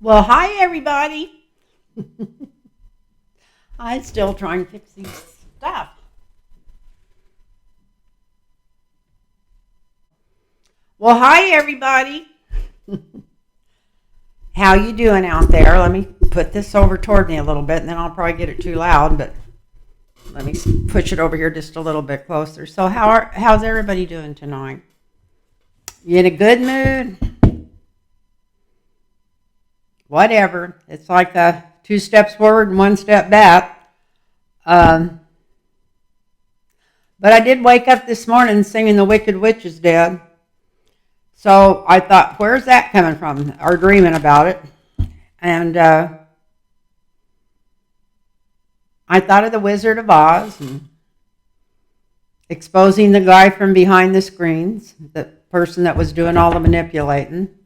Well, hi everybody. I'm still trying to fix these stuff. Well, hi everybody. How you doing out there? Let me put this over toward me a little bit, and then I'll probably get it too loud. But let me push it over here just a little bit closer. So, how's everybody doing tonight? You in a good mood? Whatever. It's like two steps forward and one step back. Um, but I did wake up this morning singing "The Wicked Witch is Dead." So I thought, where's that coming from? Or dreaming about it. And I thought of the Wizard of Oz and exposing the guy from behind the screens, the person that was doing all the manipulating.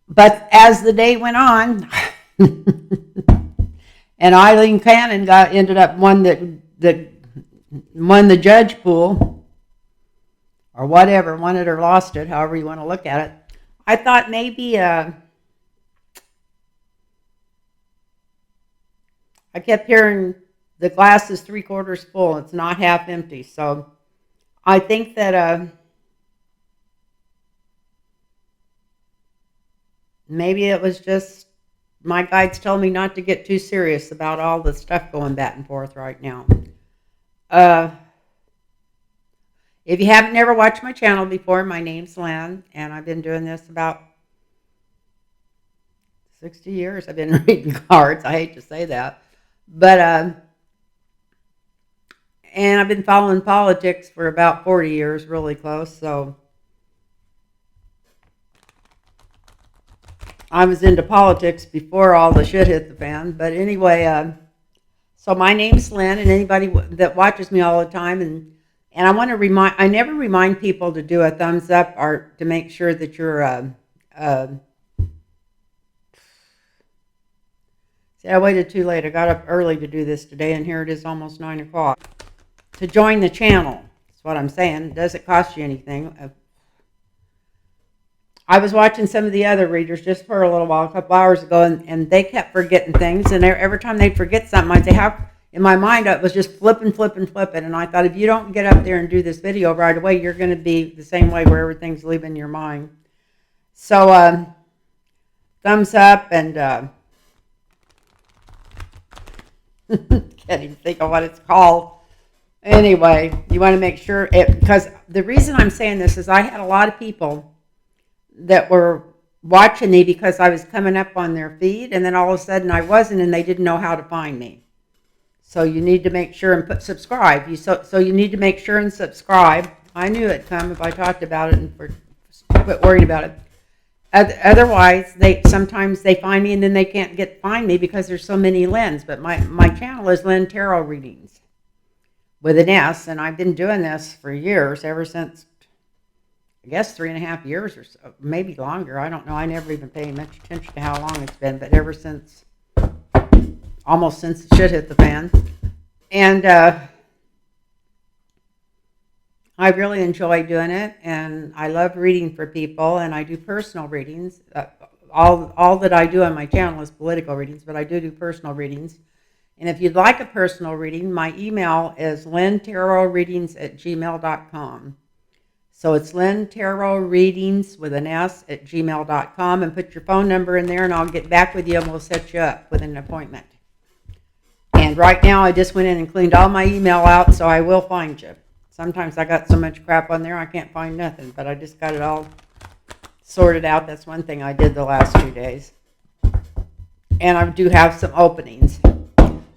But as the day went on, and Eileen Cannon ended up one that won the judge pool, or whatever, won it or lost it, however you want to look at it. I thought maybe I kept hearing the glass is 3/4 full. It's not half empty. So I think that maybe it was just my guides told me not to get too serious about all the stuff going back and forth right now. Uh, if you haven't never watched my channel before, my name's Lynn, and I've been doing this about 60 years. I've been reading cards. I hate to say that. But, and I've been following politics for about 40 years, really close. So I was into politics before all the shit hit the fan. But anyway, so my name's Lynn, and anybody that watches me all the time, and I want to I never remind people to do a thumbs up or to make sure that you're, see, I waited too late. I got up early to do this today, and here it is almost 9 o'clock. To join the channel, that's what I'm saying. It doesn't cost you anything. I was watching some of the other readers just for a little while, a couple hours ago, and they kept forgetting things. And every time they'd forget something, I'd say, how? In my mind, it was just flipping. And I thought, if you don't get up there and do this video right away, you're going to be the same way where everything's leaving your mind. So, thumbs up, and can't even think of what it's called. Anyway, you want to make sure, because the reason I'm saying this is I had a lot of people that were watching me because I was coming up on their feed, and then all of a sudden I wasn't, and they didn't know how to find me. So you need to make sure and subscribe. So you need to make sure and subscribe. I knew it'd come if I talked about it and quit worrying about it. Otherwise, sometimes they find me and then they can't find me because there's so many Lynn's. But my channel is Lynn Tarot Readings with an S, and I've been doing this for years, ever since, I guess, 3.5 years or so, maybe longer. I don't know. I never even paid much attention to how long it's been, but ever since, almost since the shit hit the fan. And I really enjoy doing it, and I love reading for people, and I do personal readings. All that I do on my channel is political readings, but I do personal readings. And if you'd like a personal reading, my email is lynntarotreadings@gmail.com. So it's Lynn Tarot Readings with an S at gmail.com, and put your phone number in there, and I'll get back with you, and we'll set you up with an appointment. And right now I just went in and cleaned all my email out, so I will find you. Sometimes I got so much crap on there I can't find nothing, but I just got it all sorted out. That's one thing I did the last 2 days. And I do have some openings.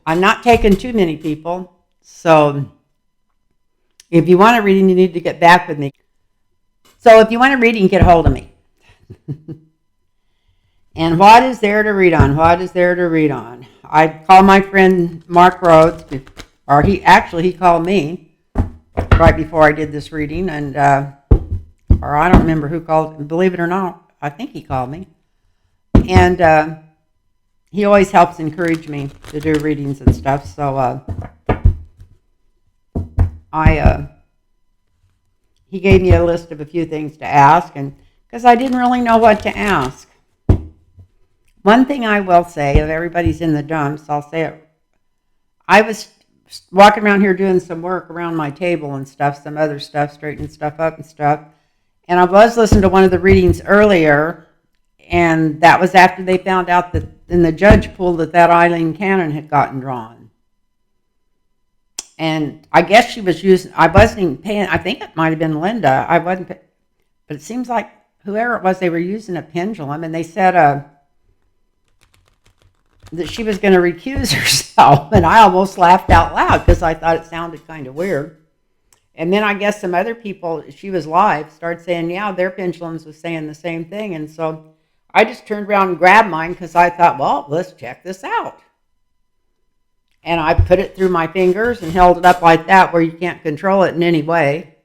I'm not taking too many people, so if you want a reading, you need to get back with me. So if you want a reading, get a hold of me. And what is there to read on? What is there to read on? I called my friend Mark Rhodes, or he called me right before I did this reading, and or I don't remember who called. Believe it or not, I think he called me, and he always helps encourage me to do readings and stuff. So I he gave me a list of a few things to ask, and because I didn't really know what to ask. One thing I will say, if everybody's in the dumps, I'll say it. I was walking around here doing some work around my table and stuff, some other stuff, straightening stuff up and stuff. And I was listening to one of the readings earlier, and that was after they found out that in the judge pool that Eileen Cannon had gotten drawn. And I guess she was using, I wasn't even paying, I think it might have been Linda. I wasn't, but it seems like whoever it was, they were using a pendulum, and they said that she was going to recuse herself. And I almost laughed out loud because I thought it sounded kind of weird. And then I guess some other people, she was live, started saying, yeah, their pendulums was saying the same thing. And so I just turned around and grabbed mine because I thought, well, let's check this out. And I put it through my fingers and held it up like that where you can't control it in any way.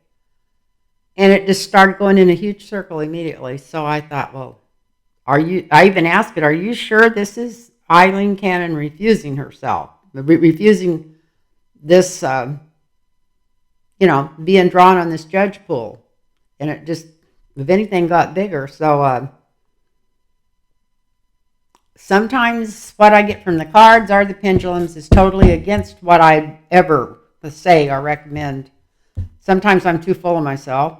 And it just started going in a huge circle immediately. So I thought, well, I even asked it, are you sure this is Eileen Cannon refusing herself, refusing this, being drawn on this judge pool? And it just, if anything, got bigger. So sometimes what I get from the cards or the pendulums is totally against what I ever say or recommend. Sometimes I'm too full of myself.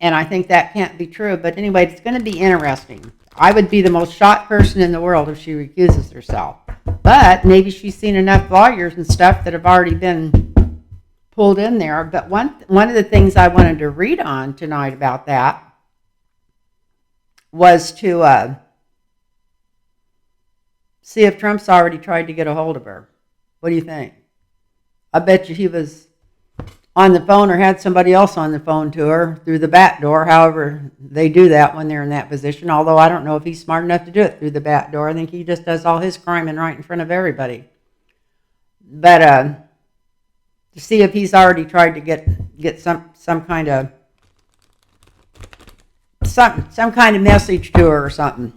And I think that can't be true. But anyway, it's going to be interesting. I would be the most shocked person in the world if she recuses herself. But maybe she's seen enough lawyers and stuff that have already been pulled in there. But one of the things I wanted to read on tonight about that was to see if Trump's already tried to get a hold of her. What do you think? I bet you he was on the phone or had somebody else on the phone to her through the back door. However, they do that when they're in that position. Although I don't know if he's smart enough to do it through the back door. I think he just does all his criming right in front of everybody. But to see if he's already tried to get some kind of some kind of message to her or something.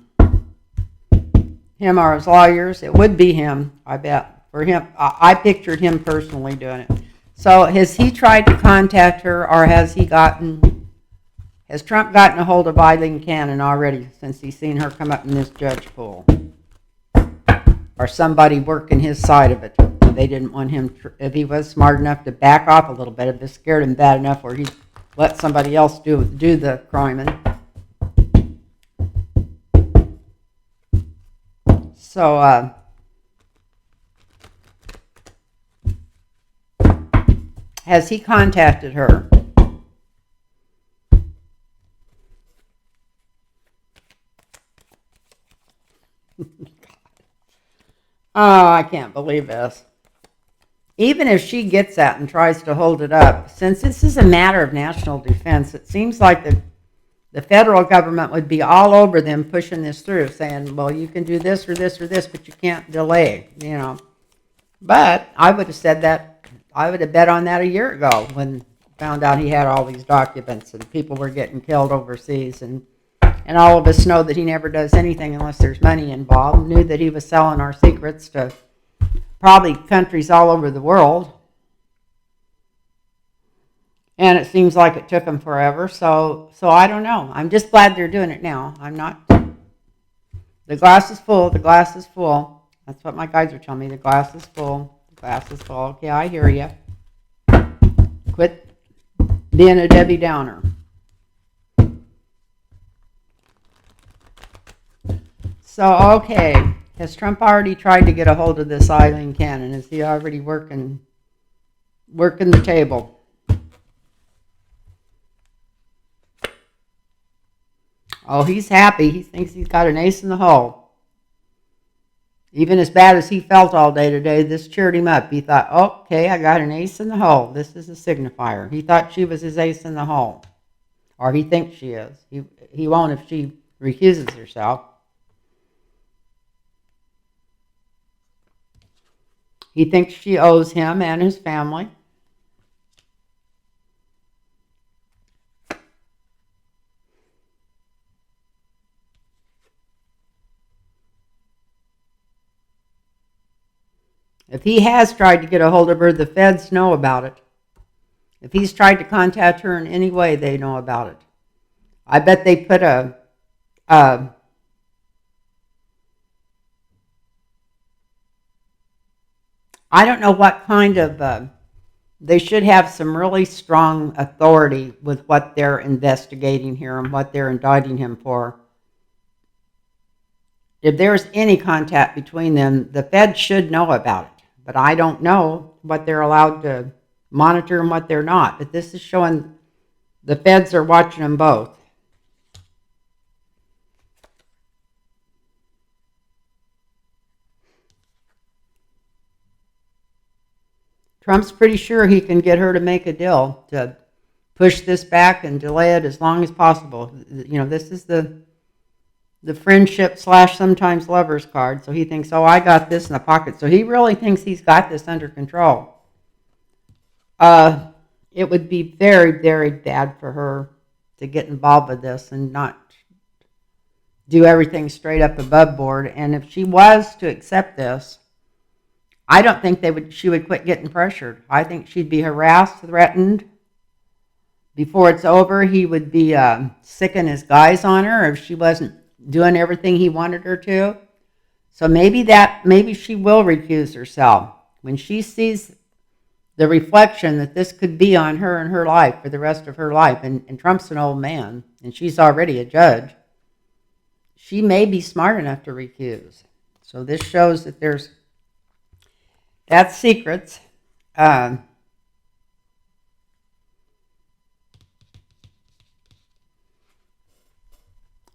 Him or his lawyers, it would be him, I bet. For him, I pictured him personally doing it. So has he tried to contact her, or has Trump gotten a hold of Eileen Cannon already since he's seen her come up in this judge pool? Or somebody working his side of it? They didn't want him, if he was smart enough to back off a little bit, if it scared him bad enough where he'd let somebody else do the criming. So, has he contacted her? Oh, I can't believe this. Even if she gets that and tries to hold it up, since this is a matter of national defense, it seems like the federal government would be all over them pushing this through, saying, well, you can do this or this or this, but you can't delay, But I would have said that. I would have bet on that a year ago when found out he had all these documents and people were getting killed overseas. And all of us know that he never does anything unless there's money involved. Knew that he was selling our secrets to probably countries all over the world. And it seems like it took him forever. So I don't know. I'm just glad they're doing it now. I'm not. The glass is full. The glass is full. That's what my guys are telling me. The glass is full. Glass is full. Okay, I hear you. Quit being a Debbie Downer. So, okay. Has Trump already tried to get a hold of this Eileen Cannon? Is he already working the table? Oh, he's happy. He thinks he's got an ace in the hole. Even as bad as he felt all day today, this cheered him up. He thought, okay, I got an ace in the hole. This is a signifier. He thought she was his ace in the hole. Or he thinks she is. He won't if she recuses herself. He thinks she owes him and his family. If he has tried to get a hold of her, the feds know about it. If he's tried to contact her in any way, they know about it. I bet they put a I don't know what kind of, they should have some really strong authority with what they're investigating here and what they're indicting him for. If there's any contact between them, the Fed should know about it. But I don't know what they're allowed to monitor and what they're not. But this is showing the Feds are watching them both. Trump's pretty sure he can get her to make a deal to push this back and delay it as long as possible. You know, this is the friendship / sometimes lovers card. So he thinks, oh, I got this in the pocket. So he really thinks he's got this under control. It would be very, very bad for her to get involved with this and not do everything straight up above board. And if she was to accept this, I don't think she would quit getting pressured. I think she'd be harassed, threatened. Before it's over, he would be sicking his guys on her if she wasn't doing everything he wanted her to. So maybe she will recuse herself. When she sees the reflection that this could be on her and her life for the rest of her life, and Trump's an old man, and she's already a judge, she may be smart enough to recuse. So this shows that that's secrets.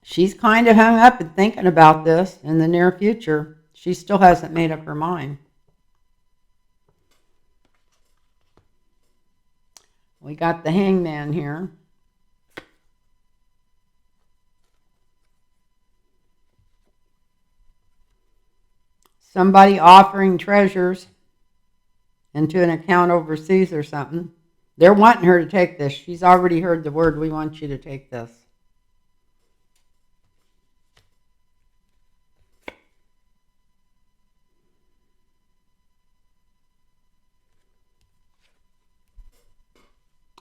She's kind of hung up and thinking about this in the near future. She still hasn't made up her mind. We got the Hangman here. Somebody offering treasures into an account overseas or something. They're wanting her to take this. She's already heard the word, we want you to take this.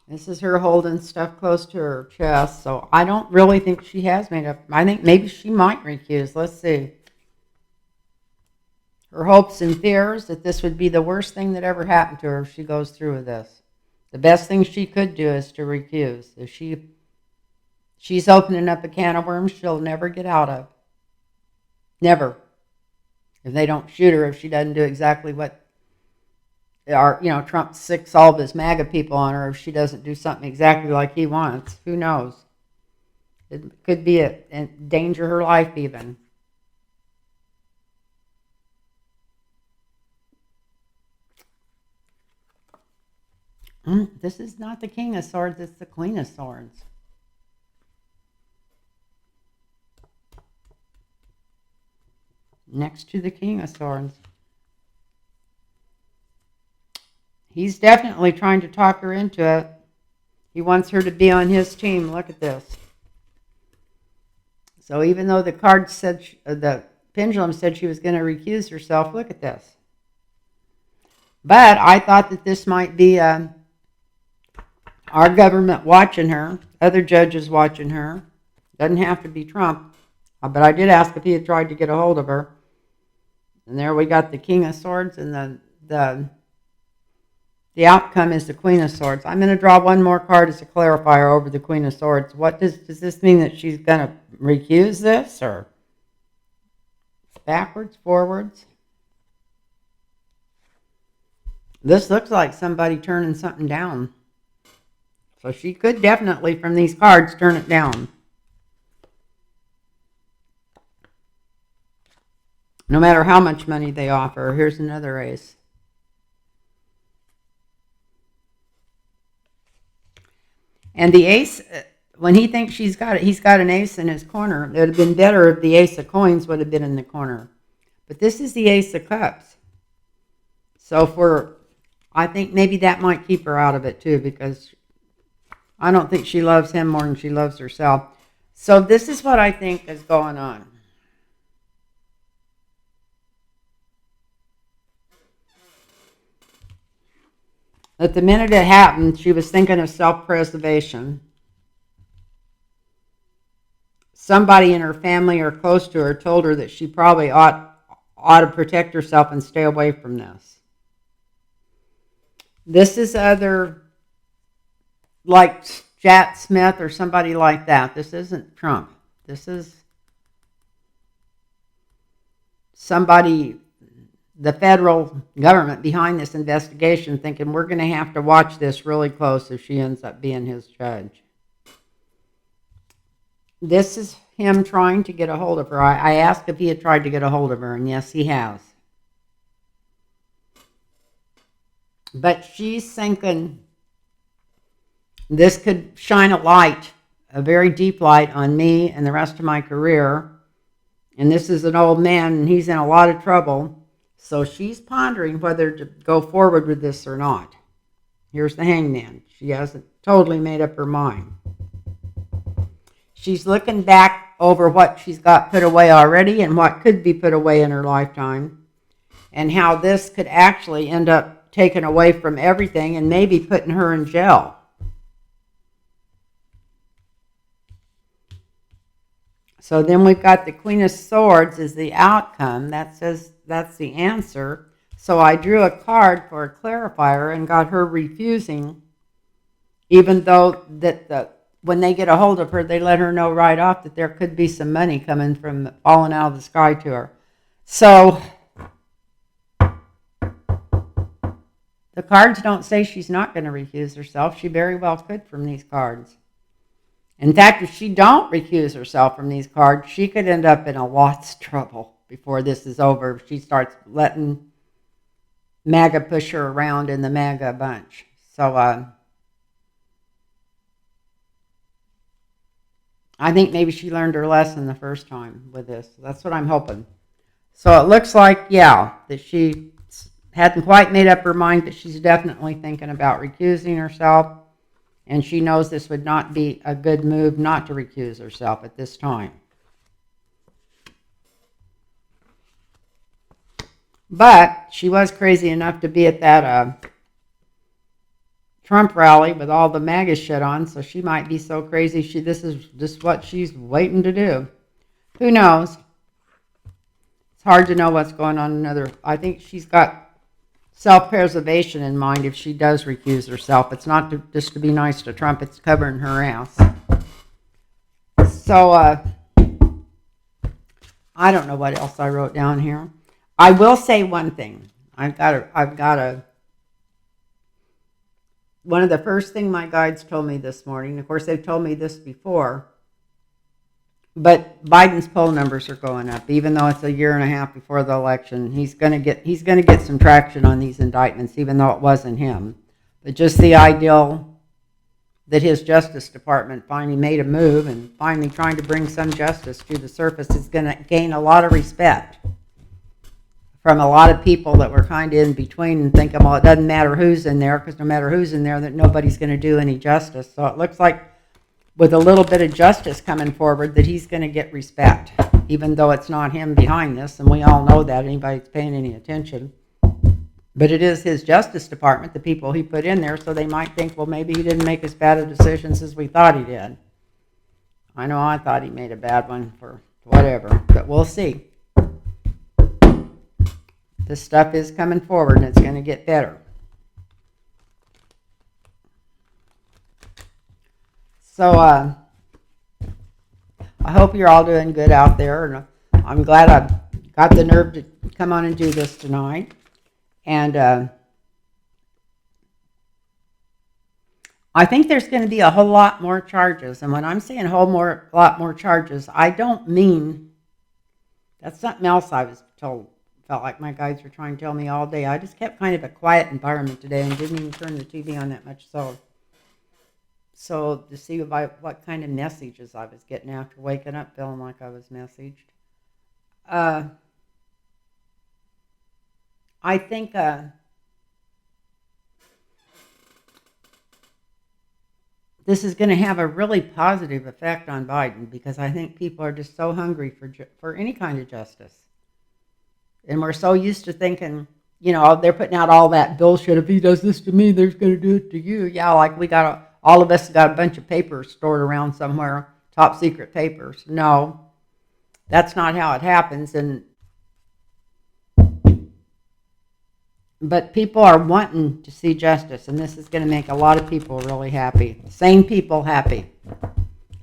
This is her holding stuff close to her chest, so I don't really think she has made up. I think maybe she might recuse. Let's see. Her hopes and fears that this would be the worst thing that ever happened to her if she goes through with this. The best thing she could do is to recuse. If she's opening up a can of worms she'll never get out of. Never. If they don't shoot her, if she doesn't do exactly what Trump sicks all of his MAGA people on her, if she doesn't do something exactly like he wants, who knows? It could be endanger her life even. This is not the King of Swords, it's the Queen of Swords. Next to the King of Swords. He's definitely trying to talk her into it. He wants her to be on his team. Look at this. So even though the card said, the pendulum said she was going to recuse herself, look at this. But I thought that this might be our government watching her, other judges watching her. Doesn't have to be Trump. But I did ask if he had tried to get a hold of her. And there we got the King of Swords, and the outcome is the Queen of Swords. I'm going to draw one more card as a clarifier over the Queen of Swords. What does this mean, that she's going to recuse this, or backwards, forwards? This looks like somebody turning something down. So she could definitely, from these cards, turn it down. No matter how much money they offer. Here's another ace. And the ace, when he thinks he's got an ace in his corner. It would have been better if the ace of coins would have been in the corner. But this is the ace of cups. So I think maybe that might keep her out of it too, because I don't think she loves him more than she loves herself. So this is what I think is going on. At the minute it happened, she was thinking of self-preservation. Somebody in her family or close to her told her that she probably ought to protect herself and stay away from this. This is other, like Jack Smith or somebody like that. This isn't Trump. This is somebody, the federal government behind this investigation, thinking we're going to have to watch this really close if she ends up being his judge. This is him trying to get a hold of her. I asked if he had tried to get a hold of her, and yes, he has. But she's thinking this could shine a light, a very deep light, on me and the rest of my career. And this is an old man, and he's in a lot of trouble. So she's pondering whether to go forward with this or not. Here's the hangman. She hasn't totally made up her mind. She's looking back over what she's got put away already and what could be put away in her lifetime, and how this could actually end up taken away from everything and maybe putting her in jail. So then we've got the Queen of Swords as the outcome. That says that's the answer. So I drew a card for a clarifier and got her refusing, even though when they get a hold of her, they let her know right off that there could be some money coming from falling out of the sky to her. So the cards don't say she's not going to recuse herself. She very well could from these cards. In fact, if she don't recuse herself from these cards, she could end up in a lot's trouble before this is over. If she starts letting MAGA push her around in the MAGA bunch. So I think maybe she learned her lesson the first time with this. That's what I'm hoping. So it looks like, yeah, that she hadn't quite made up her mind, but she's definitely thinking about recusing herself. And she knows this would not be a good move not to recuse herself at this time. But she was crazy enough to be at that Trump rally with all the MAGA shit on, so she might be so crazy this is just what she's waiting to do. Who knows? It's hard to know what's going on. I think she's got self-preservation in mind if she does recuse herself. It's not just to be nice to Trump, it's covering her ass. So, I don't know what else I wrote down here. I will say one thing. One of the first things my guides told me this morning, of course they've told me this before, but Biden's poll numbers are going up, even though it's a year and a half before the election. He's going to get some traction on these indictments, even though it wasn't him. But just the ideal that his Justice Department finally made a move and finally trying to bring some justice to the surface is going to gain a lot of respect from a lot of people that were kind of in between and thinking, well, it doesn't matter who's in there, because no matter who's in there, that nobody's going to do any justice. So it looks like with a little bit of justice coming forward, that he's going to get respect, even though it's not him behind this, and we all know that, anybody that's paying any attention. But it is his Justice Department, the people he put in there, so they might think, well, maybe he didn't make as bad of decisions as we thought he did. I know I thought he made a bad one for whatever, but we'll see. This stuff is coming forward, and it's going to get better. So I hope you're all doing good out there, and I'm glad I got the nerve to come on and do this tonight. And I think there's going to be a whole lot more charges. And when I'm saying a lot more charges, I don't mean, that's something else I was told. Felt like my guides were trying to tell me all day. I just kept kind of a quiet environment today and didn't even turn the TV on that much. So to see what kind of messages I was getting after waking up feeling like I was messaged. I think this is going to have a really positive effect on Biden, because I think people are just so hungry for any kind of justice. And we're so used to thinking they're putting out all that bullshit. If he does this to me, they're going to do it to you. Yeah, like all of us got a bunch of papers stored around somewhere, top secret papers. No, that's not how it happens. But people are wanting to see justice, and this is going to make a lot of people really happy. Sane people happy.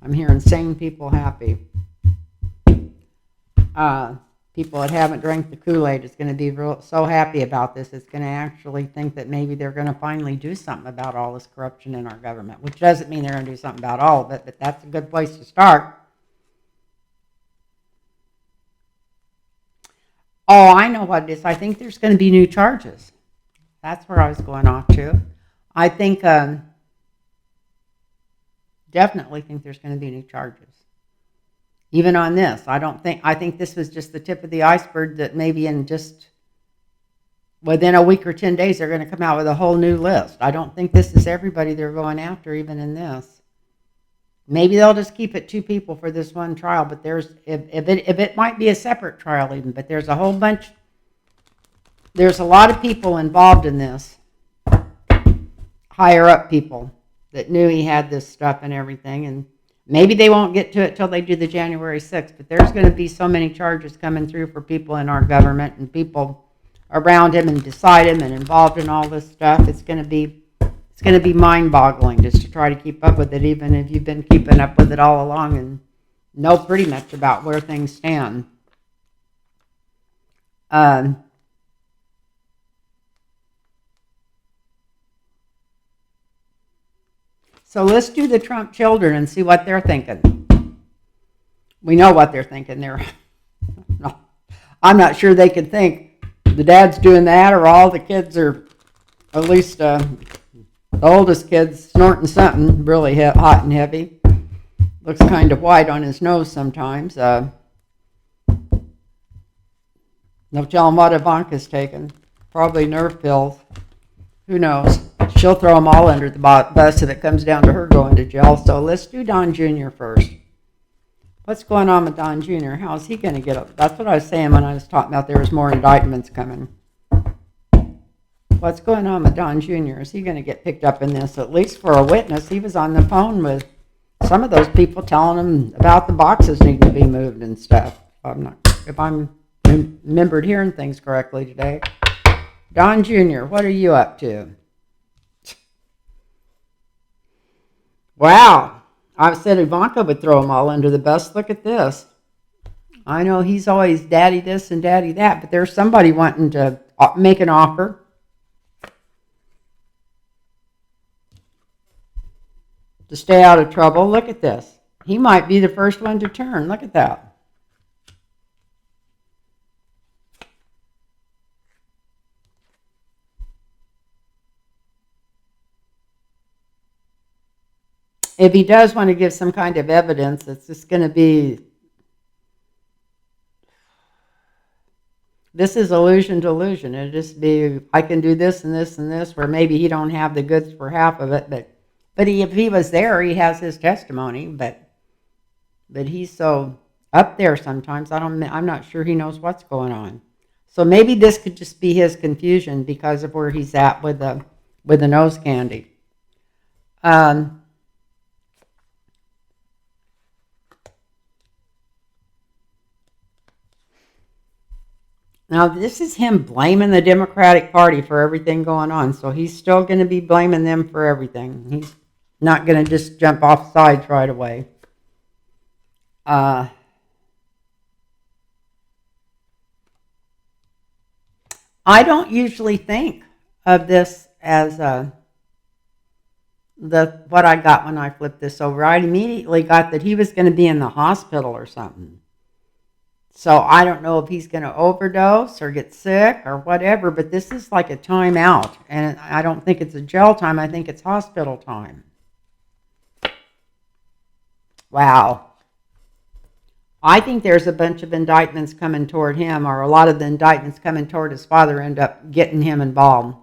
I'm hearing sane people happy. People that haven't drank the Kool-Aid is going to be so happy about this. It's going to actually think that maybe they're going to finally do something about all this corruption in our government, which doesn't mean they're going to do something about all of it, but that's a good place to start. Oh, I know what it is. I think there's going to be new charges. That's where I was going off to. I think, definitely think there's going to be new charges. Even on this, I think this was just the tip of the iceberg, that maybe in just within a week or 10 days, they're going to come out with a whole new list. I don't think this is everybody they're going after, even in this. Maybe they'll just keep it 2 people for this one trial, but if it might be a separate trial even, but there's a lot of people involved in this, higher up people that knew he had this stuff and everything, and maybe they won't get to it till they do the January 6th, but there's going to be so many charges coming through for people in our government and people around him and beside him and involved in all this stuff. It's going to be mind-boggling just to try to keep up with it, even if you've been keeping up with it all along and know pretty much about where things stand. So let's do the Trump children and see what they're thinking. We know what they're thinking. I'm not sure they could think the dad's doing that, or all the kids are, at least the oldest kid's snorting something really hot and heavy. Looks kind of white on his nose sometimes. They'll tell him what Ivanka's taking. Probably nerve pills. Who knows? She'll throw them all under the bus if it comes down to her going to jail. So let's do Don Jr. first. What's going on with Don Jr.? How is he going to get up? That's what I was saying when I was talking about there was more indictments coming. What's going on with Don Jr.? Is he going to get picked up in this? At least for a witness. He was on the phone with some of those people telling him about the boxes needing to be moved and stuff. If I'm remembered hearing things correctly today. Don Jr., what are you up to? Wow. I said Ivanka would throw them all under the bus. Look at this. I know he's always daddy this and daddy that, but there's somebody wanting to make an offer. To stay out of trouble. Look at this. He might be the first one to turn. Look at that. If he does want to give some kind of evidence, it's just going to be, this is illusion to illusion. It'll just be, I can do this and this and this, where maybe he don't have the goods for half of it, but if he was there, he has his testimony, but he's so up there sometimes, I'm not sure he knows what's going on. So maybe this could just be his confusion because of where he's at with the nose candy. Now, this is him blaming the Democratic Party for everything going on. So he's still going to be blaming them for everything. He's not going to just jump off sides right away. I don't usually think of this as what I got when I flipped this over. I immediately got that he was going to be in the hospital or something. So I don't know if he's going to overdose or get sick or whatever, but this is like a timeout. And I don't think it's a jail time. I think it's hospital time. Wow. I think there's a bunch of indictments coming toward him, or a lot of the indictments coming toward his father end up getting him involved.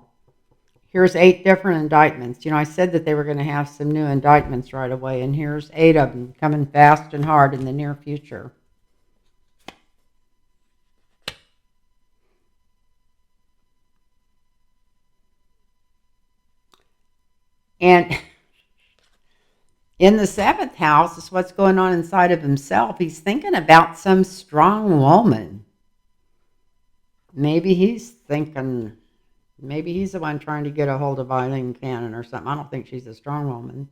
Here's 8 different indictments. I said that they were going to have some new indictments right away, and here's 8 of them coming fast and hard in the near future. And in the seventh house is what's going on inside of himself. He's thinking about some strong woman. Maybe he's thinking, maybe he's the one trying to get a hold of Eileen Cannon or something. I don't think she's a strong woman.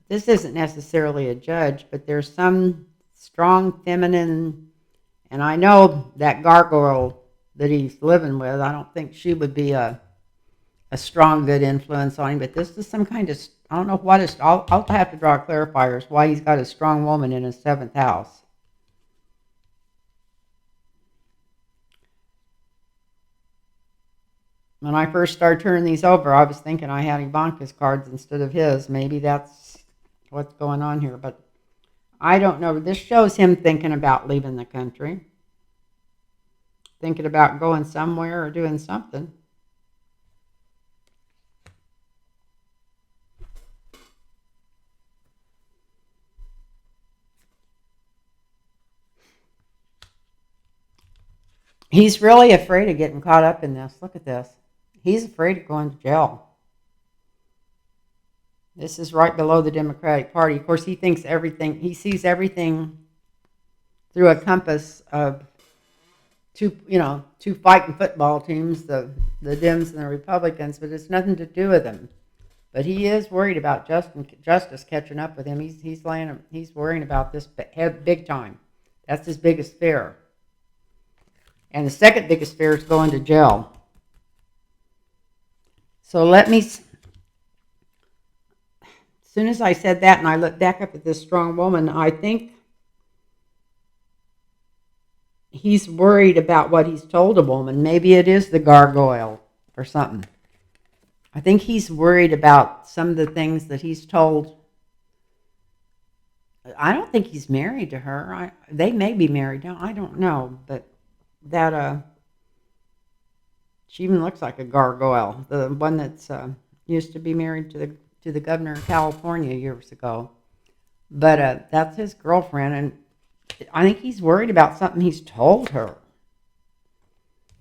This isn't necessarily a judge, but there's some strong feminine, and I know that gargoyle that he's living with, I don't think she would be a strong, good influence on him, but this is some kind of, I don't know what is, I'll have to draw clarifiers why he's got a strong woman in his seventh house. When I first started turning these over, I was thinking I had Ivanka's cards instead of his. Maybe that's what's going on here, but I don't know. This shows him thinking about leaving the country, thinking about going somewhere or doing something. He's really afraid of getting caught up in this. Look at this. He's afraid of going to jail. This is right below the Democratic Party. Of course, he thinks everything, he sees everything through a compass of two fighting football teams, the Dems and the Republicans, but it's nothing to do with them. But he is worried about justice catching up with him. He's worrying about this big time. That's his biggest fear. And the second biggest fear is going to jail. So as soon as I said that and I looked back up at this strong woman, I think he's worried about what he's told a woman. Maybe it is the gargoyle or something. I think he's worried about some of the things that he's told. I don't think he's married to her. They may be married now. I don't know, but that she even looks like a gargoyle. The one that's used to be married to the governor of California years ago. But that's his girlfriend, and I think he's worried about something he's told her.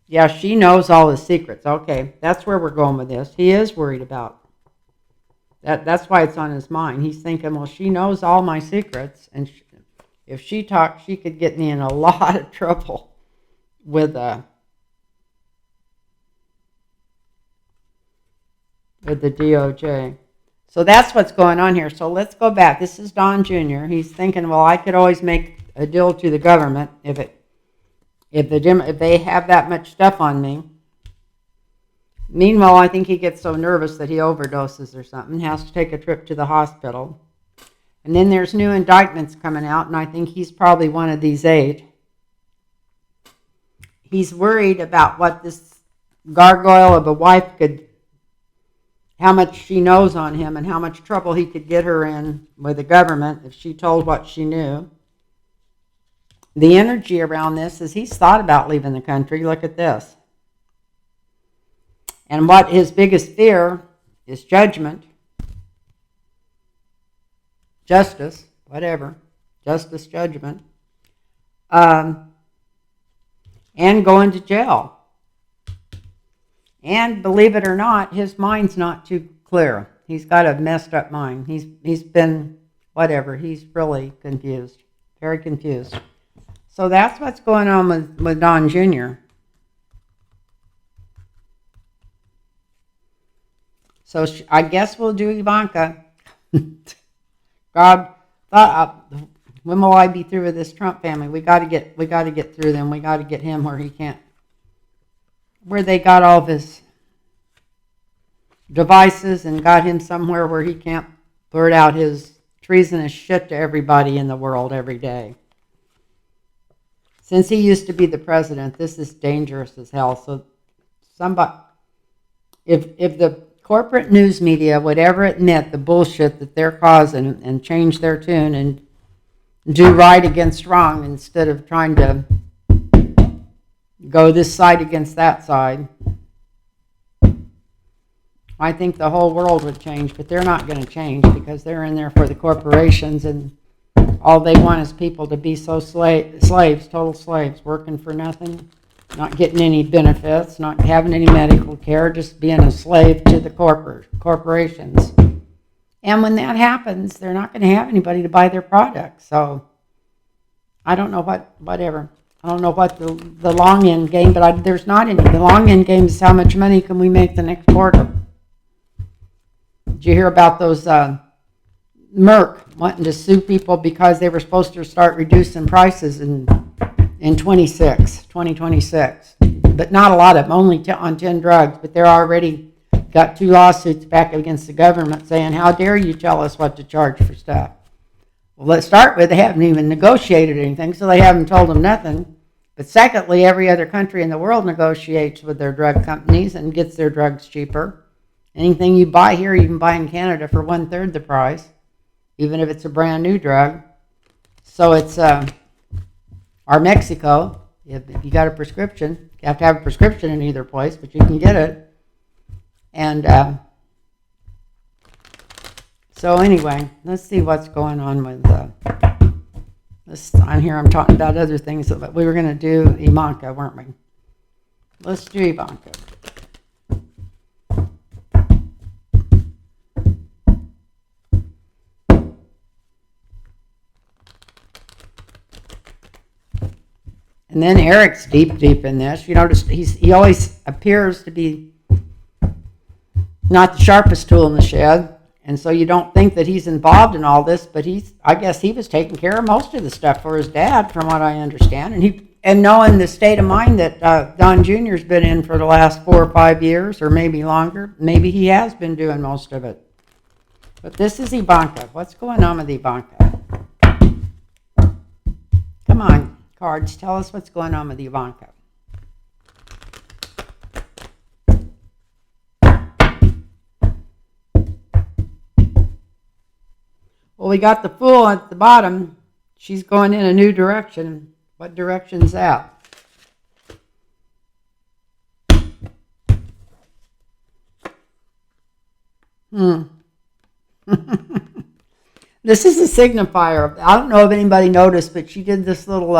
Yeah, she knows all his secrets. Okay, that's where we're going with this. He is worried about that. That's why it's on his mind. He's thinking, well, she knows all my secrets, and if she talks, she could get me in a lot of trouble with the DOJ. So that's what's going on here. So let's go back. This is Don Jr. He's thinking, well, I could always make a deal to the government if they have that much stuff on me. Meanwhile, I think he gets so nervous that he overdoses or something, has to take a trip to the hospital. And then there's new indictments coming out, and I think he's probably one of these 8. He's worried about what this gargoyle of a wife how much she knows on him and how much trouble he could get her in with the government if she told what she knew. The energy around this is he's thought about leaving the country. Look at this. And what his biggest fear is judgment, justice, whatever, justice, judgment, and going to jail. And believe it or not, his mind's not too clear. He's got a messed up mind. He's been, whatever, he's really confused, very confused. So that's what's going on with Don Jr. So I guess we'll do Ivanka. God, when will I be through with this Trump family? We got to get through them. We got to get him where they got all of his devices and got him somewhere where he can't blurt out his treasonous shit to everybody in the world every day. Since he used to be the president, this is dangerous as hell. So if the corporate news media would ever admit the bullshit that they're causing and change their tune and do right against wrong instead of trying to go this side against that side, I think the whole world would change, but they're not going to change because they're in there for the corporations, and all they want is people to be so slaves, total slaves, working for nothing. not getting any benefits, not having any medical care, just being a slave to the corporations. And when that happens, they're not going to have anybody to buy their product. So I don't know whatever. I don't know what the long end game, but there's not any. The long end game is how much money can we make the next quarter. Did you hear about those Merck wanting to sue people because they were supposed to start reducing prices in 2026, but not a lot of them, only on 10 drugs, but they're already got 2 lawsuits back against the government saying, how dare you tell us what to charge for stuff? Well, let's start with, they haven't even negotiated anything, so they haven't told them nothing. But secondly, every other country in the world negotiates with their drug companies and gets their drugs cheaper. Anything you buy here, you can buy in Canada for 1/3 the price, even if it's a brand new drug. So it's, or Mexico, if you got a prescription, you have to have a prescription in either place, but you can get it. And so anyway, let's see what's going on with this. I'm talking about other things that we were going to do Ivanka, weren't we? Let's do Ivanka. And then Eric's deep in this. You notice he always appears to be not the sharpest tool in the shed. And so you don't think that he's involved in all this, but I guess he was taking care of most of the stuff for his dad, from what I understand. And knowing the state of mind that Don Jr.'s been in for the last 4 or 5 years, or maybe longer, maybe he has been doing most of it. But this is Ivanka. What's going on with Ivanka? Come on, cards, tell us what's going on with Ivanka. Well, we got the Fool at the bottom. She's going in a new direction. What direction's that? This is a signifier. I don't know if anybody noticed, but she did this little,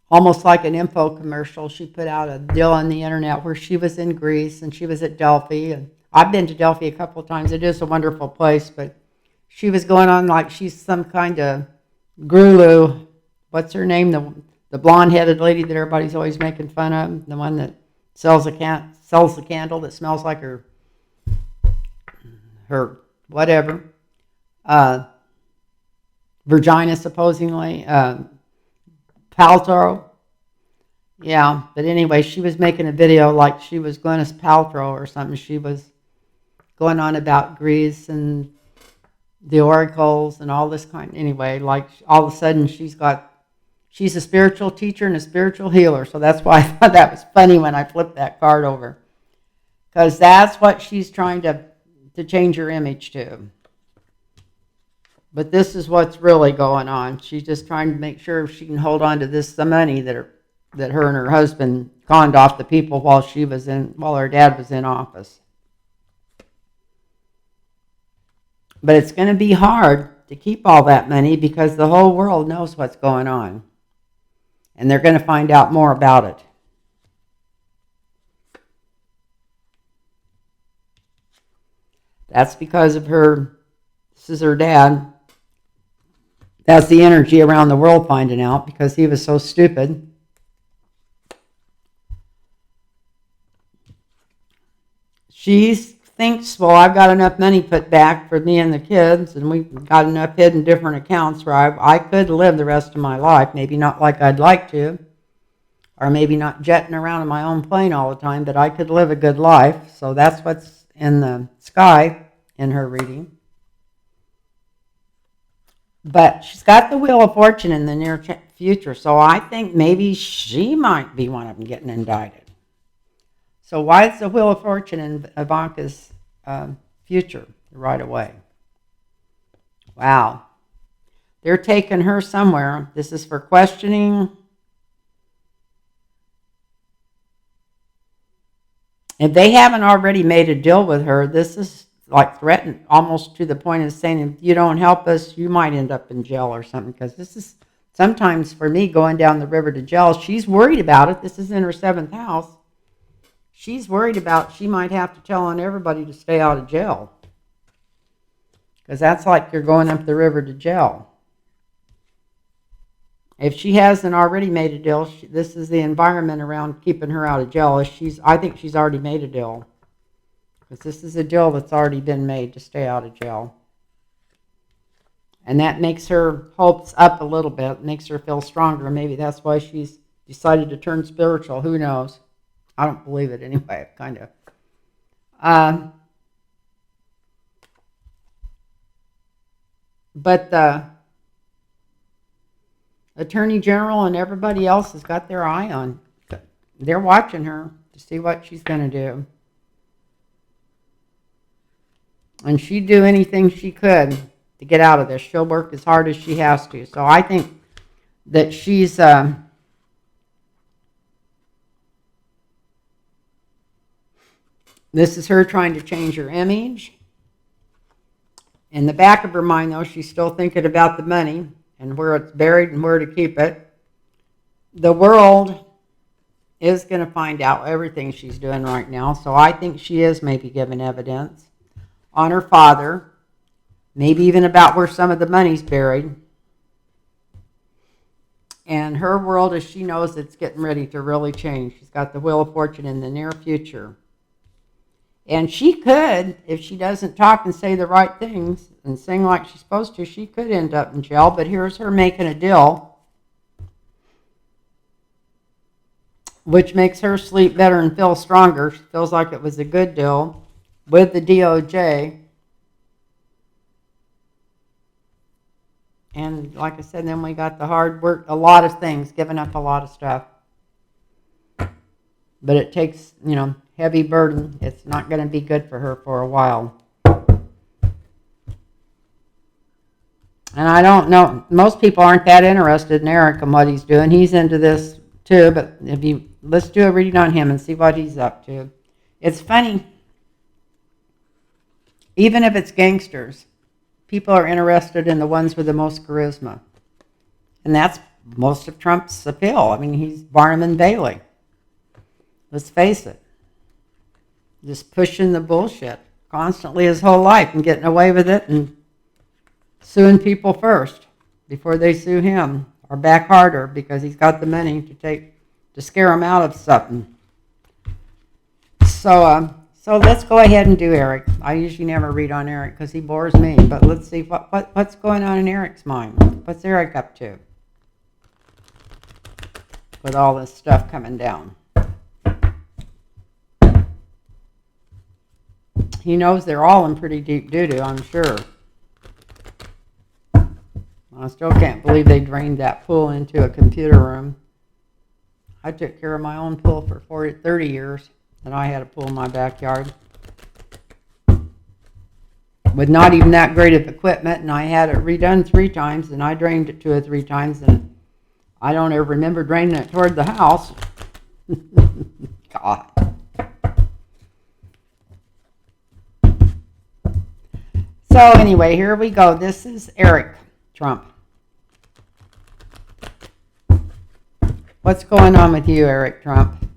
almost like an info commercial. She put out a deal on the internet where she was in Greece and she was at Delphi. And I've been to Delphi a couple of times. It is a wonderful place, but she was going on like she's some kind of guru. What's her name? The blonde-headed lady that everybody's always making fun of. The one that sells the candle that smells like her whatever. Virginia, supposedly. Paltrow. Yeah, but anyway, she was making a video like she was Gwyneth Paltrow or something. She was going on about Greece and the oracles and all this kind. Anyway, like all of a sudden she's a spiritual teacher and a spiritual healer. So that's why I thought that was funny when I flipped that card over. Because that's what she's trying to change her image to. But this is what's really going on. She's just trying to make sure she can hold on to the money that her and her husband conned off the people while her dad was in office. But it's going to be hard to keep all that money because the whole world knows what's going on. And they're going to find out more about it. That's because of her. This is her dad. That's the energy around the world finding out because he was so stupid. She thinks, well, I've got enough money put back for me and the kids, and we've got enough hid in different accounts where I could live the rest of my life. Maybe not like I'd like to, or maybe not jetting around in my own plane all the time, but I could live a good life. So that's what's in the sky in her reading. But she's got the Wheel of Fortune in the near future, so I think maybe she might be one of them getting indicted. So why is the Wheel of Fortune in Ivanka's future right away? Wow. They're taking her somewhere. This is for questioning. If they haven't already made a deal with her, this is like threatened, almost to the point of saying, if you don't help us, you might end up in jail or something, because this sometimes for me going down the river to jail, she's worried about it. This is in her 7th house. She's worried about she might have to tell on everybody to stay out of jail. Because that's like you're going up the river to jail. If she hasn't already made a deal, this is the environment around keeping her out of jail. I think she's already made a deal. Because this is a deal that's already been made to stay out of jail. And that makes her hopes up a little bit, makes her feel stronger. Maybe that's why she's decided to turn spiritual. Who knows? I don't believe it anyway, kind of. But the Attorney General and everybody else has got their eye on. They're watching her to see what she's going to do. And she'd do anything she could to get out of this. She'll work as hard as she has to. So I think that she's this is her trying to change her image. In the back of her mind, though, she's still thinking about the money and where it's buried and where to keep it. The world is going to find out everything she's doing right now. So I think she is maybe giving evidence on her father, maybe even about where some of the money's buried. And her world, as she knows, it's getting ready to really change. She's got the Wheel of Fortune in the near future. And she could, if she doesn't talk and say the right things and sing like she's supposed to, she could end up in jail. But here's her making a deal, which makes her sleep better and feel stronger. She feels like it was a good deal with the DOJ. And like I said, then we got the hard work, a lot of things, giving up a lot of stuff. But it takes, heavy burden. It's not going to be good for her for a while. And I don't know, most people aren't that interested in Eric and what he's doing. He's into this too, but let's do a reading on him and see what he's up to. It's funny, even if it's gangsters, people are interested in the ones with the most charisma. And that's most of Trump's appeal. I mean, he's Barnum and Bailey. Let's face it. Just pushing the bullshit constantly his whole life and getting away with it and suing people first before they sue him, or back harder because he's got the money to scare him out of something. So let's go ahead and do Eric. I usually never read on Eric because he bores me, but let's see what's going on in Eric's mind. What's Eric up to with all this stuff coming down? He knows they're all in pretty deep doo-doo, I'm sure. I still can't believe they drained that pool into a computer room. I took care of my own pool for 30 years, and I had a pool in my backyard with not even that great of equipment, and I had it redone 3 times, and I drained it 2 or 3 times, and I don't ever remember draining it toward the house. God. So anyway, here we go. This is Eric Trump. What's going on with you, Eric Trump?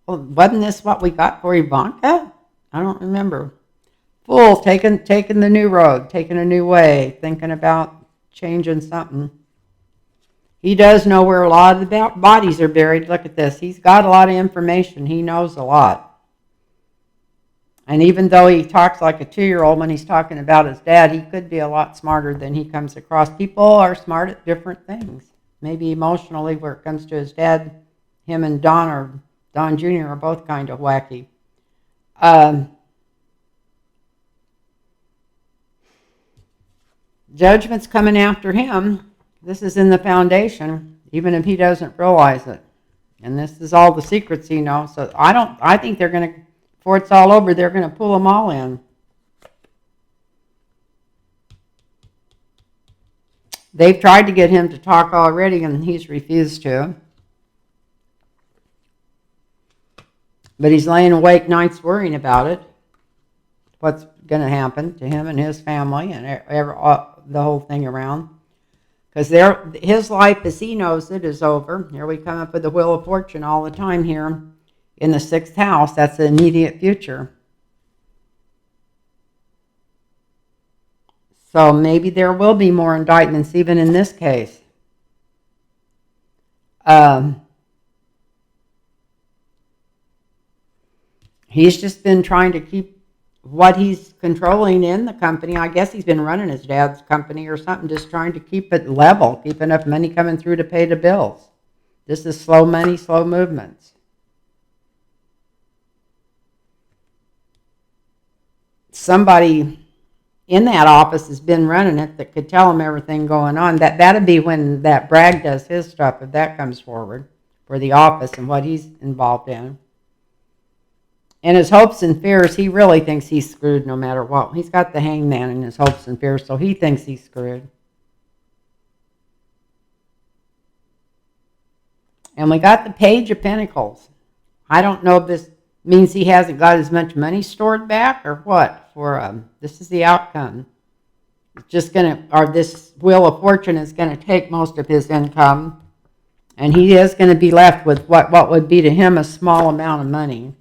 Well, wasn't this what we got for Ivanka? I don't remember. Fool, taking the new road, taking a new way, thinking about changing something. He does know where a lot of the bodies are buried. Look at this. He's got a lot of information. He knows a lot. And even though he talks like a 2-year-old when he's talking about his dad, he could be a lot smarter than he comes across. People are smart at different things. Maybe emotionally, where it comes to his dad, him and Don Jr. are both kind of wacky. Judgment's coming after him. This is in the foundation, even if he doesn't realize it. And this is all the secrets he knows. So I think they're going to, before it's all over, they're going to pull them all in. They've tried to get him to talk already, and he's refused to. But he's laying awake nights worrying about it. What's going to happen to him and his family and the whole thing around. Because his life, as he knows it, is over. Here we come up with the Wheel of Fortune all the time here in the 6th house. That's the immediate future. So maybe there will be more indictments even in this case. He's just been trying to keep what he's controlling in the company. I guess he's been running his dad's company or something, just trying to keep it level, keep enough money coming through to pay the bills. This is slow money, slow movements. Somebody in that office has been running it that could tell him everything going on. That'd be when that Bragg does his stuff, if that comes forward, for the office and what he's involved in. And his hopes and fears, he really thinks he's screwed no matter what. He's got the hangman in his hopes and fears, so he thinks he's screwed. And we got the Page of Pentacles. I don't know if this means he hasn't got as much money stored back or what. This is the outcome. It's just this Wheel of Fortune is going to take most of his income, and he is going to be left with what would be to him a small amount of money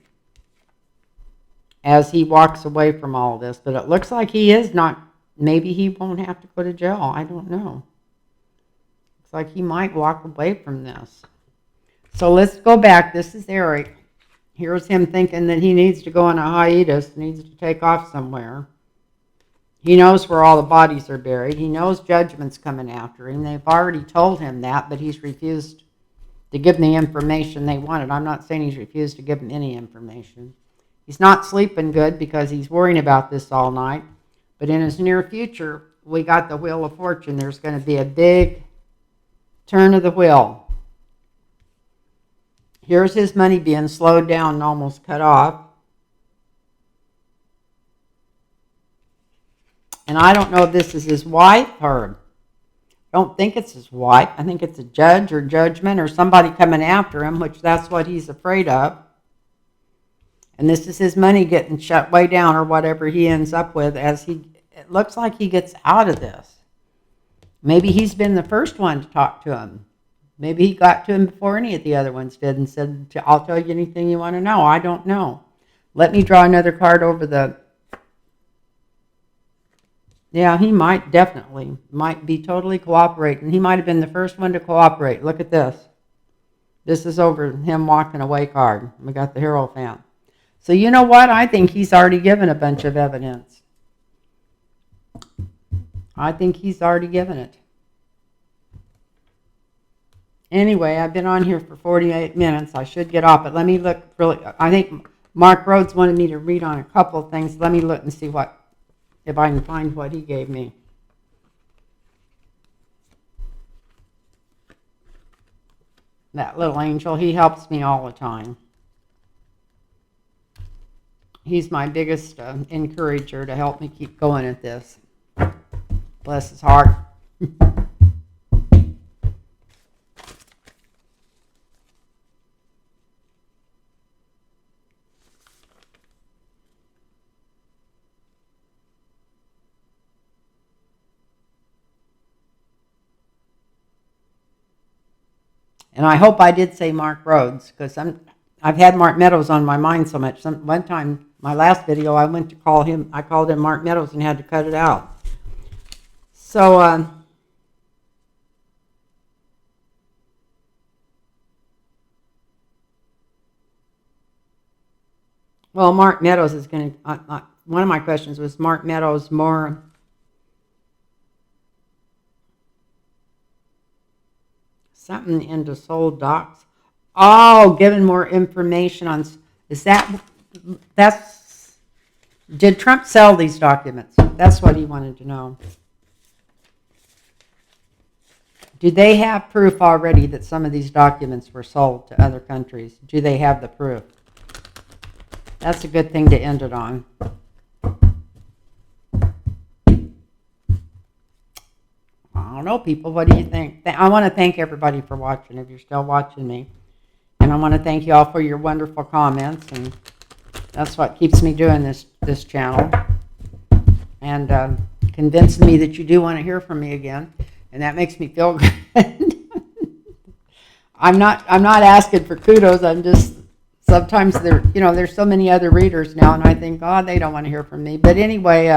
as he walks away from all this. But it looks like he is not, maybe he won't have to go to jail. I don't know. Looks like he might walk away from this. So let's go back. This is Eric. Here's him thinking that he needs to go on a hiatus, needs to take off somewhere. He knows where all the bodies are buried. He knows judgment's coming after him. They've already told him that, but he's refused to give them the information they wanted. I'm not saying he's refused to give them any information. He's not sleeping good because he's worrying about this all night. But in his near future, we got the Wheel of Fortune. There's going to be a big turn of the wheel. Here's his money being slowed down and almost cut off. And I don't know if this is his wife or I don't think it's his wife. I think it's a judge or judgment or somebody coming after him, which that's what he's afraid of. And this is his money getting shut way down or whatever he ends up with it looks like he gets out of this. Maybe he's been the first one to talk to him. Maybe he got to him before any of the other ones did and said, I'll tell you anything you want to know. I don't know. Let me draw another card over the... Yeah, he might be totally cooperating. He might have been the first one to cooperate. Look at this. This is over him walking away card. We got the Hierophant. So you know what? I think he's already given a bunch of evidence. I think he's already given it. Anyway, I've been on here for 48 minutes. I should get off, but let me look really. I think Mark Rhodes wanted me to read on a couple of things. Let me look and see if I can find what he gave me. That little angel, he helps me all the time. He's my biggest encourager to help me keep going at this. Bless his heart. And I hope I did say Mark Rhodes, because I've had Mark Meadows on my mind so much. One time, my last video, I went to call him. I called him Mark Meadows and had to cut it out. So, well, Mark Meadows is going to. One of my questions was Mark Meadows more. Something into soul docs. Oh, giving more information on, did Trump sell these documents? That's what he wanted to know. Do they have proof already that some of these documents were sold to other countries? Do they have the proof? That's a good thing to end it on. I don't know, people. What do you think? I want to thank everybody for watching, if you're still watching me. And And I want to thank you all for your wonderful comments, and that's what keeps me doing this channel, and convincing me that you do want to hear from me again, and that makes me feel good. I'm not asking for kudos. I'm just, sometimes there's so many other readers now, and I think, God, they don't want to hear from me. But anyway,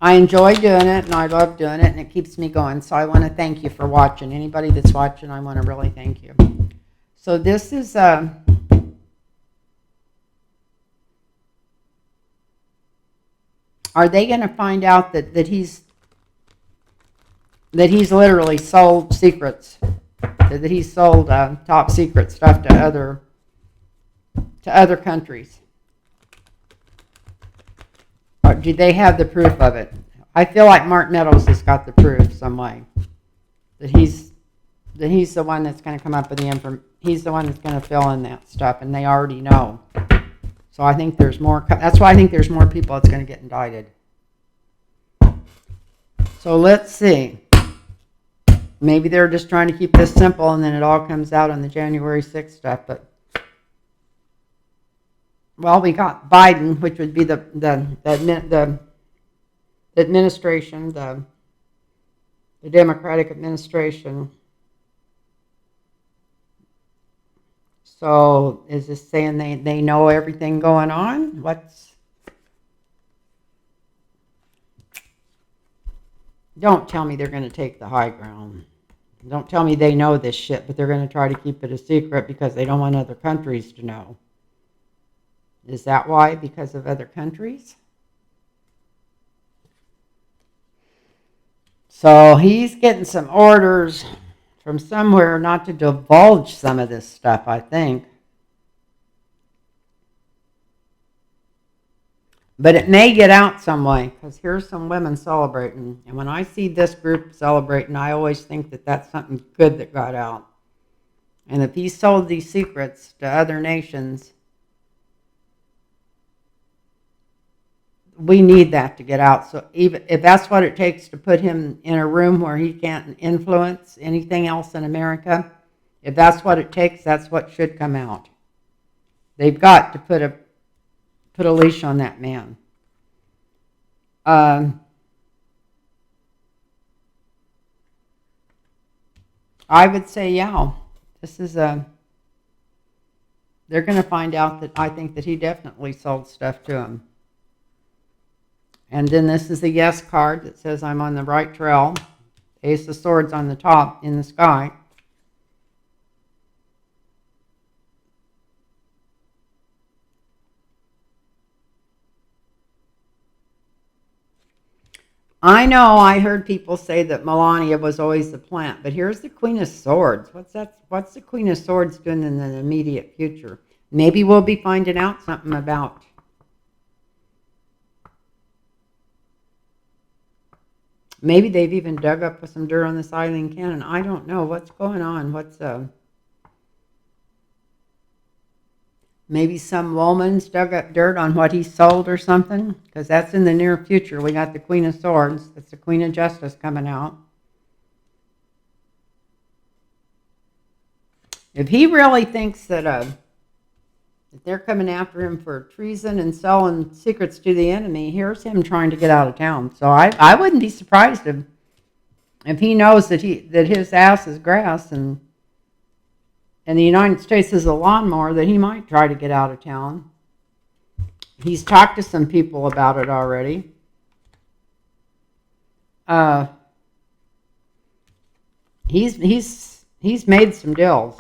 I enjoy doing it, and I love doing it, and it keeps me going. So I want to thank you for watching. Anybody that's watching, I want to really thank you. So this is are they going to find out that he's literally sold secrets, that he's sold top secret stuff to other countries? Or do they have the proof of it? I feel like Mark Meadows has got the proof some way, that he's the one that's going to come up with the information. He's the one that's going to fill in that stuff, and they already know. So I think there's more. That's why I think there's more people that's going to get indicted. So let's see. Maybe they're just trying to keep this simple, and then it all comes out on the January 6th stuff. But well, we got Biden, which would be the administration, the Democratic administration. So is this saying they know everything going on? Don't tell me they're going to take the high ground. Don't tell me they know this shit, but they're going to try to keep it a secret because they don't want other countries to know. Is that why? Because of other countries? So he's getting some orders from somewhere not to divulge some of this stuff, I think. But it may get out some way, because here's some women celebrating. And when I see this group celebrating, I always think that that's something good that got out. And if he sold these secrets to other nations, we need that to get out. So even if that's what it takes to put him in a room where he can't influence anything else in America, if that's what it takes, that's what should come out. They've got to put a leash on that man. I would say, yeah, this is they're going to find out that I think that he definitely sold stuff to him. And then this is the yes card that says I'm on the right trail. Ace of Swords on the top in the sky. I know I heard people say that Melania was always the plant, but here's the Queen of Swords. What's the Queen of Swords doing in the immediate future? Maybe we'll be finding out something about. Maybe they've even dug up some dirt on this Eileen Cannon. I don't know what's going on. Maybe some woman's dug up dirt on what he sold or something, because that's in the near future. We got the Queen of Swords. That's the Queen of Justice coming out. If he really thinks that they're coming after him for treason and selling secrets to the enemy, here's him trying to get out of town. So I wouldn't be surprised if he knows that his ass is grass and the United States is a lawnmower, that he might try to get out of town. He's talked to some people about it already. He's made some deals,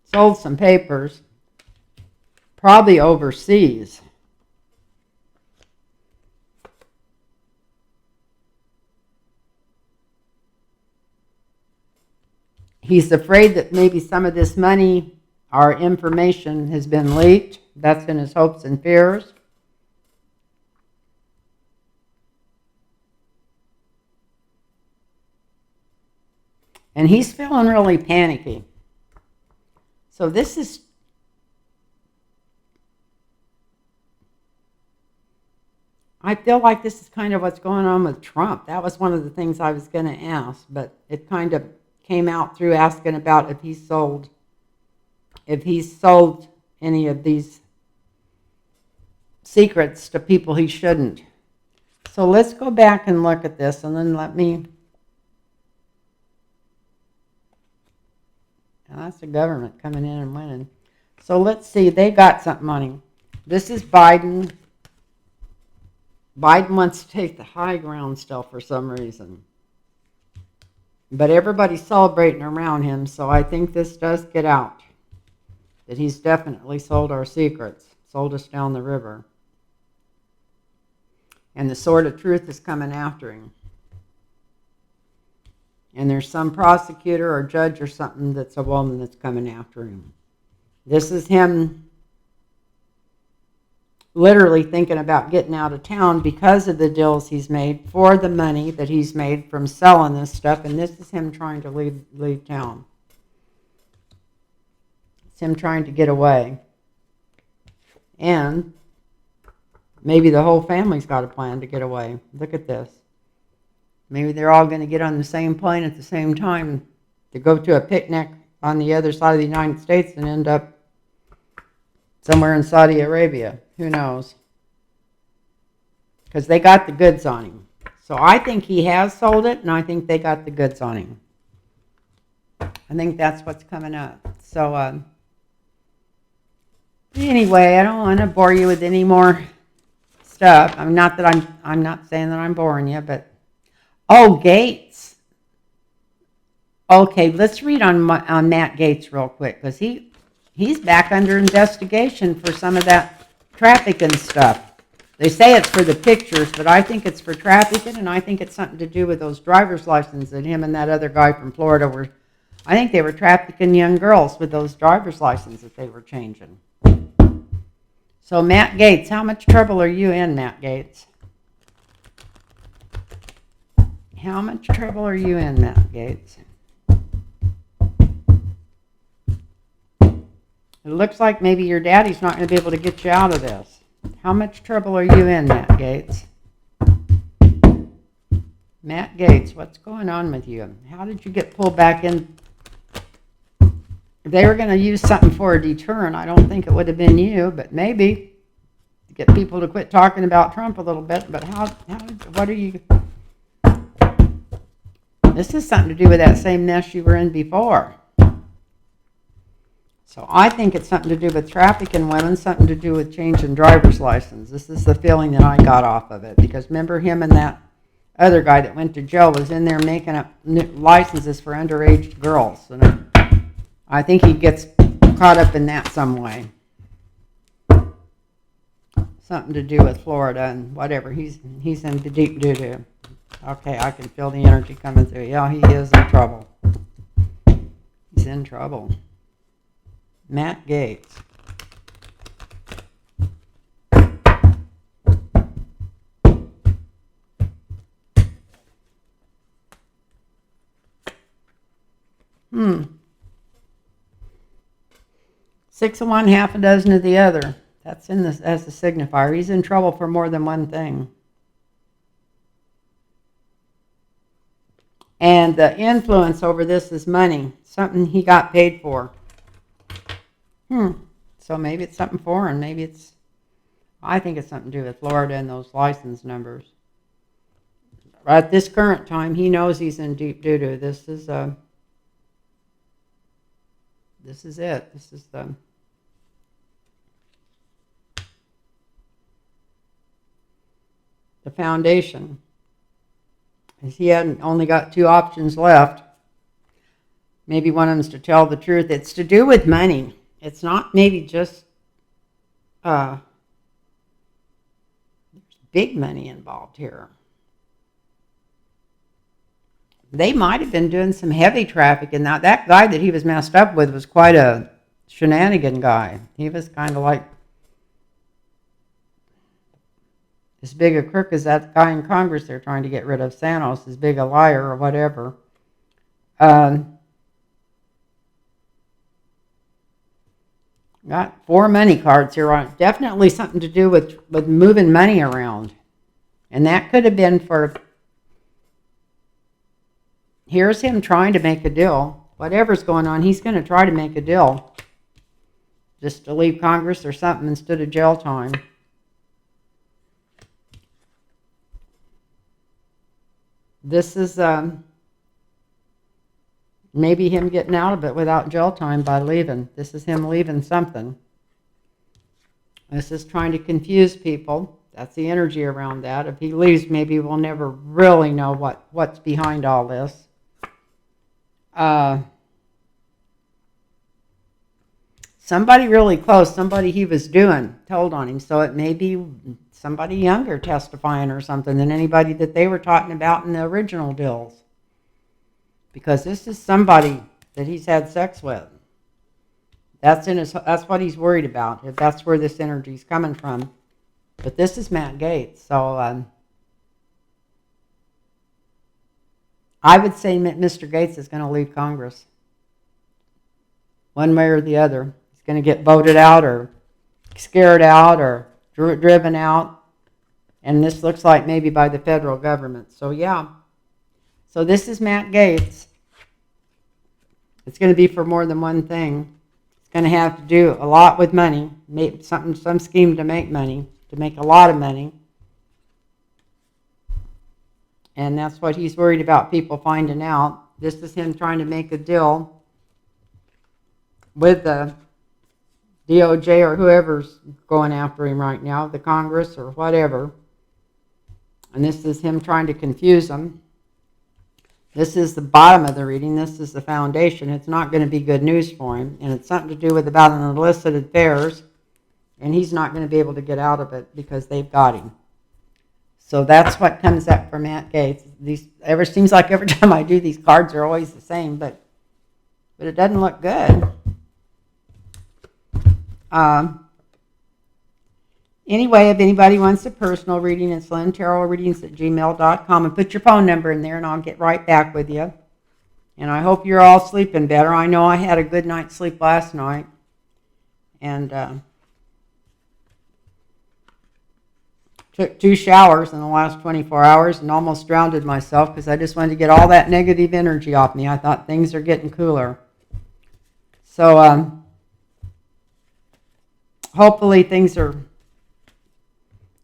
sold some papers, probably overseas. He's afraid that maybe some of this money or information has been leaked. That's in his hopes and fears. And he's feeling really panicky. So this is... I feel like this is kind of what's going on with Trump. That was one of the things I was going to ask, but it kind of came out through asking about if he's sold any of these secrets to people he shouldn't. So let's go back and look at this, and then let me. And that's the government coming in and winning. So let's see. They got something on him. This is Biden. Biden wants to take the high ground still for some reason. But everybody's celebrating around him, so I think this does get out. That he's definitely sold our secrets. Sold us down the river. And the sword of truth is coming after him. And there's some prosecutor or judge or something that's a woman that's coming after him. This is him literally thinking about getting out of town because of the deals he's made for the money that he's made from selling this stuff. And this is him trying to leave town. It's him trying to get away. And maybe the whole family's got a plan to get away. Look at this. Maybe they're all going to get on the same plane at the same time to go to a picnic on the other side of the United States and end up somewhere in Saudi Arabia. Who knows? Because they got the goods on him. So I think he has sold it, and I think they got the goods on him. I think that's what's coming up. So anyway, I don't want to bore you with any more stuff. I'm not saying that I'm boring you, but Gaetz. Okay, let's read on Matt Gaetz real quick, because he's back under investigation for some of that trafficking stuff. They say it's for the pictures, but I think it's for trafficking, and I think it's something to do with those driver's licenses that him and that other guy from Florida were. I think they were trafficking young girls with those driver's licenses that they were changing. So Matt Gaetz, how much trouble are you in, Matt Gaetz? How much trouble are you in, Matt Gaetz? It looks like maybe your daddy's not going to be able to get you out of this. How much trouble are you in, Matt Gaetz? Matt Gaetz, what's going on with you? How did you get pulled back in? If they were going to use something for a deterrent, I don't think it would have been you, but maybe to get people to quit talking about Trump a little bit. But what are you? This is something to do with that same mess you were in before. So I think it's something to do with trafficking women, something to do with changing driver's license. This is the feeling that I got off of it. Because remember him and that other guy that went to jail was in there making up licenses for underage girls. And I think he gets caught up in that some way. Something to do with Florida and whatever. He's in the deep doo-doo. Okay, I can feel the energy coming through. Yeah, he is in trouble. He's in trouble. Matt Gaetz. Six of one, half a dozen of the other. That's in this as a signifier. He's in trouble for more than one thing. And the influence over this is money. Something he got paid for. So maybe it's something foreign. Maybe it's, I think it's something to do with Florida and those license numbers. At this current time, he knows he's in deep doo-doo. This is it. This is the foundation. He hadn't only got two options left. Maybe one of them's to tell the truth. It's to do with money. It's not maybe just there's big money involved here. They might have been doing some heavy trafficking. Now, that guy that he was messed up with was quite a shenanigan guy. He was kind of like as big a crook as that guy in Congress they're trying to get rid of, Santos, as big a liar or whatever. Got 4 money cards here on it. Definitely something to do with moving money around. And that could have been for Here's him trying to make a deal. Whatever's going on, he's going to try to make a deal. Just to leave Congress or something instead of jail time. This is maybe him getting out of it without jail time by leaving. This is him leaving something. This is trying to confuse people. That's the energy around that. If he leaves, maybe we'll never really know what's behind all this. Somebody really close, somebody he was doing, told on him. So it may be somebody younger testifying or something than anybody that they were talking about in the original deals. Because this is somebody that he's had sex with. That's what he's worried about, if that's where this energy's coming from. But this is Matt Gaetz, so I would say Mr. Gaetz is going to leave Congress. One way or the other. He's going to get voted out or scared out or driven out. And this looks like maybe by the federal government. So yeah. So this is Matt Gaetz. It's going to be for more than one thing. It's going to have to do a lot with money. Some scheme to make money. To make a lot of money. And that's what he's worried about people finding out. This is him trying to make a deal with the DOJ or whoever's going after him right now, the Congress or whatever. And this is him trying to confuse them. This is the bottom of the reading. This is the foundation. It's not going to be good news for him. And it's something to do with about an illicit affairs. And he's not going to be able to get out of it because they've got him. So that's what comes up for Matt Gaetz. Seems like every time I do these cards are always the same, but it doesn't look good. Anyway, if anybody wants a personal reading, it's lynntarotreadings@gmail.com, and put your phone number in there and I'll get right back with you. And I hope you're all sleeping better. I know I had a good night's sleep last night. And took 2 showers in the last 24 hours and almost drowned myself because I just wanted to get all that negative energy off me. I thought things are getting cooler. So hopefully things are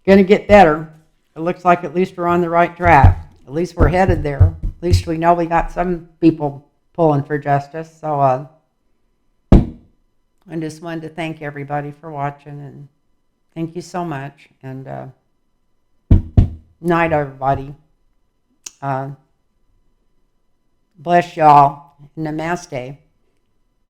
going to get better. It looks like at least we're on the right track. At least we're headed there. At least we know we got some people pulling for justice. So I just wanted to thank everybody for watching, and thank you so much. And night, everybody. Bless y'all. Namaste.